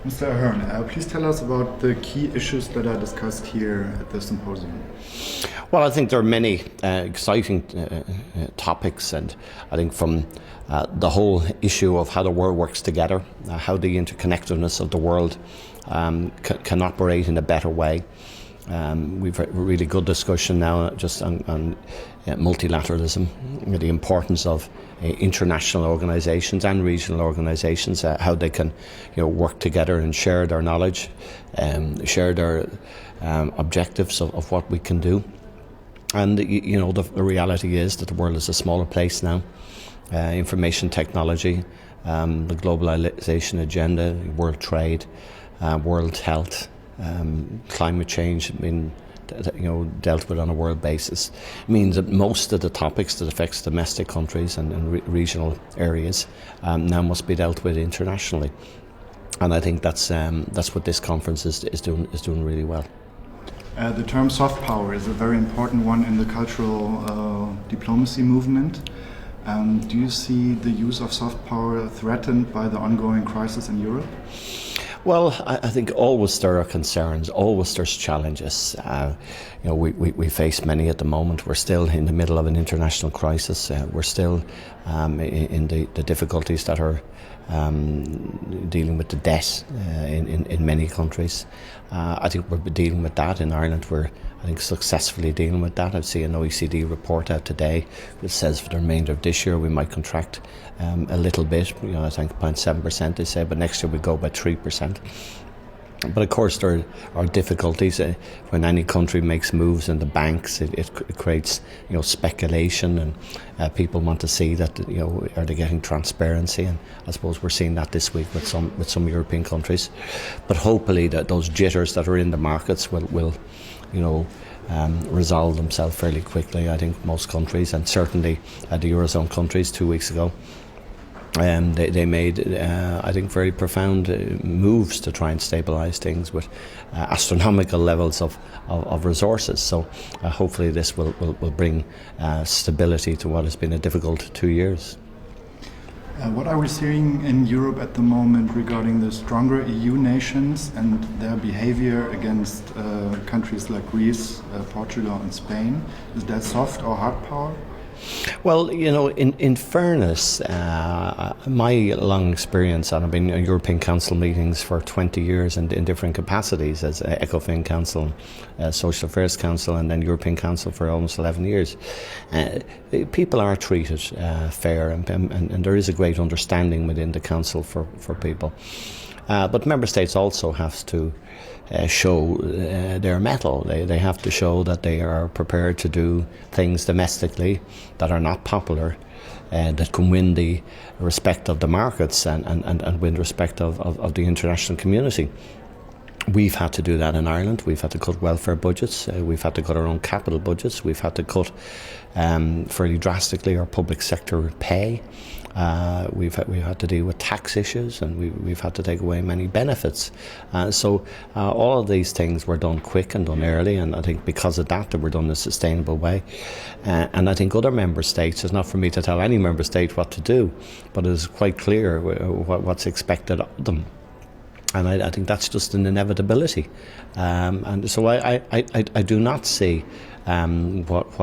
Mr. Ahern, please tell us about the key issues that are discussed here at the symposium. Well, I think there are many exciting topics, and I think from the whole issue of how the world works together, how the interconnectedness of the world can operate in a better way. We've a really good discussion now just on multilateralism, the importance of international organisations and regional organisations, how they can work together and share their knowledge, share their objectives of what we can do. And the reality is that the world is a smaller place now. Information technology, the globalisation agenda, world trade, world health, climate change, dealt with on a world basis, means that most of the topics that affects domestic countries and regional areas now must be dealt with internationally. And I think that's what this conference is doing really well. The term soft power is a very important one in the cultural diplomacy movement. Do you see the use of soft power threatened by the ongoing crisis in Europe? Well, I think always there are concerns, always there's challenges. We face many at the moment. We're still in the middle of an international crisis. We're still in the difficulties that are dealing with the debt in many countries. I think we're dealing with that in Ireland. We're, I think, successfully dealing with that. I see an OECD report out today which says for the remainder of this year we might contract a little bit. I think 0.7% they say, but next year we go by 3%. But of course there are difficulties when any country makes moves in the banks. It creates speculation, and people want to see that are they getting transparency, and I suppose we're seeing that this week with some European countries. But hopefully that those jitters that are in the markets will resolve themselves fairly quickly. I think most countries, and certainly the Eurozone countries 2 weeks ago, they made, I think, very profound moves to try and stabilise things with astronomical levels of resources. So hopefully this will bring stability to what has been a difficult 2 years. What are we seeing in Europe at the moment regarding the stronger EU nations and their behavior against countries like Greece, Portugal and Spain? Is that soft or hard power? Well, in fairness, my long experience, and I've been in European Council meetings for 20 years in different capacities as ECOFIN Council, Social Affairs Council, and then European Council for almost 11 years. People are treated fair, and there is a great understanding within the Council for people. But member states also have to show their mettle. They have to show that they are prepared to do things domestically that are not popular, that can win the respect of the markets and win the respect of the international community. We've had to do that in Ireland. We've had to cut welfare budgets. We've had to cut our own capital budgets. We've had to cut fairly drastically our public sector pay. We've had to deal with tax issues, and we've had to take away many benefits. So all of these things were done quick and done early, and I think because of that they were done in a sustainable way. And I think other member states, it's not for me to tell any member state what to do, but it is quite clear what's expected of them. And I think that's just an inevitability. And so I do not see what's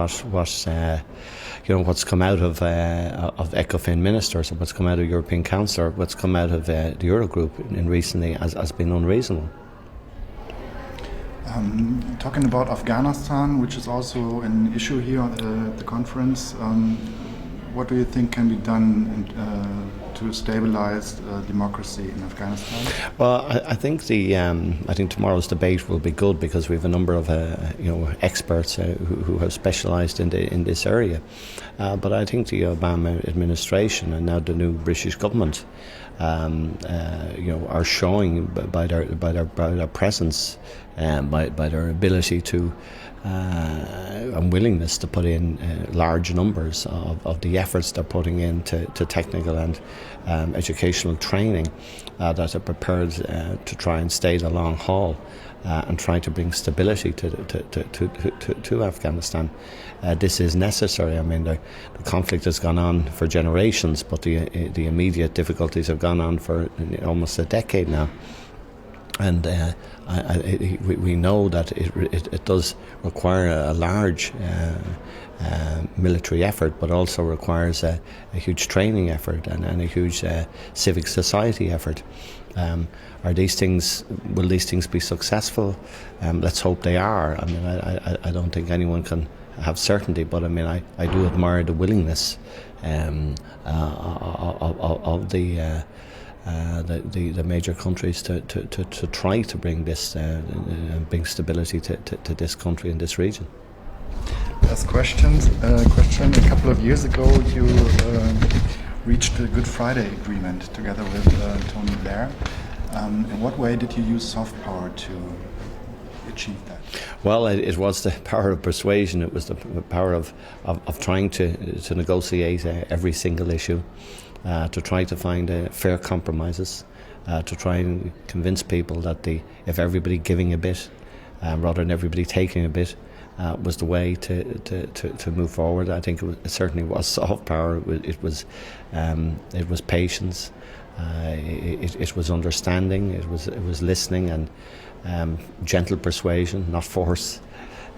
come out of ECOFIN ministers, or what's come out of European Council, or what's come out of the Eurogroup in recently as being unreasonable. Talking about Afghanistan, which is also an issue here at the conference, what do you think can be done to stabilize democracy in Afghanistan? Well, I think tomorrow's debate will be good because we have a number of experts who have specialised in this area. But I think the Obama administration and now the new British government, are showing by their presence, by their ability to and willingness to put in large numbers of the efforts they're putting into technical and educational training, that are prepared to try and stay the long haul and try to bring stability to Afghanistan. This is necessary. I mean, the conflict has gone on for generations, but the immediate difficulties have gone on for almost a decade now. And we know that it does require a large military effort, but also requires a huge training effort and a huge civic society effort. Will these things be successful? Let's hope they are. I mean, I don't think anyone can have certainty, but I mean, I do admire the willingness of the major countries to try to bring this bring stability to this country and this region. Last question. A couple of years ago, you reached a Good Friday Agreement together with Tony Blair. In what way did you use soft power to achieve that? Well, it was the power of persuasion. It was the power of trying to negotiate every single issue, to try to find fair compromises, to try and convince people that if everybody giving a bit rather than everybody taking a bit was the way to move forward. I think it certainly was soft power. It was patience. It was understanding. It was listening and gentle persuasion, not force.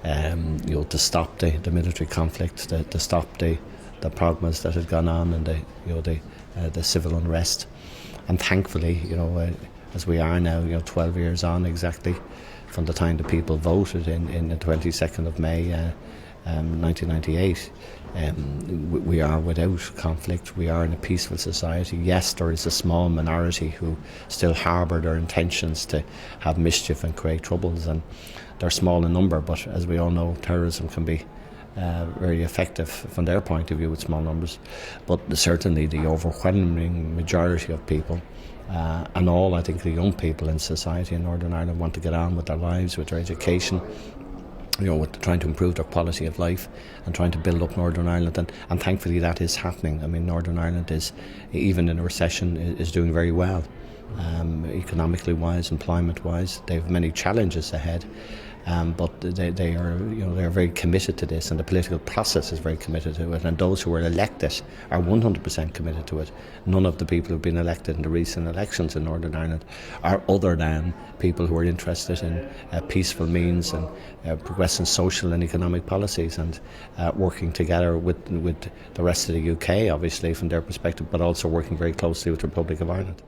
To stop the military conflict, to stop the problems that had gone on and the civil unrest. And thankfully, as we are now, 12 years on exactly from the time the people voted in the 22nd of May 1998, we are without conflict. We are in a peaceful society. Yes, there is a small minority who still harbour their intentions to have mischief and create troubles, and they're small in number, but as we all know, terrorism can be very effective from their point of view with small numbers. But certainly the overwhelming majority of people, and all, I think, the young people in society in Northern Ireland want to get on with their lives, with their education, with trying to improve their quality of life and trying to build up Northern Ireland, and thankfully that is happening. I mean, Northern Ireland is, even in a recession, is doing very well, economically wise, employment wise. They have many challenges ahead, but they are they're very committed to this, and the political process is very committed to it, and those who are elected are 100% committed to it. None of the people who've been elected in the recent elections in Northern Ireland are other than people who are interested in peaceful means and progressing social and economic policies, and working together with the rest of the UK, obviously from their perspective, but also working very closely with the Republic of Ireland.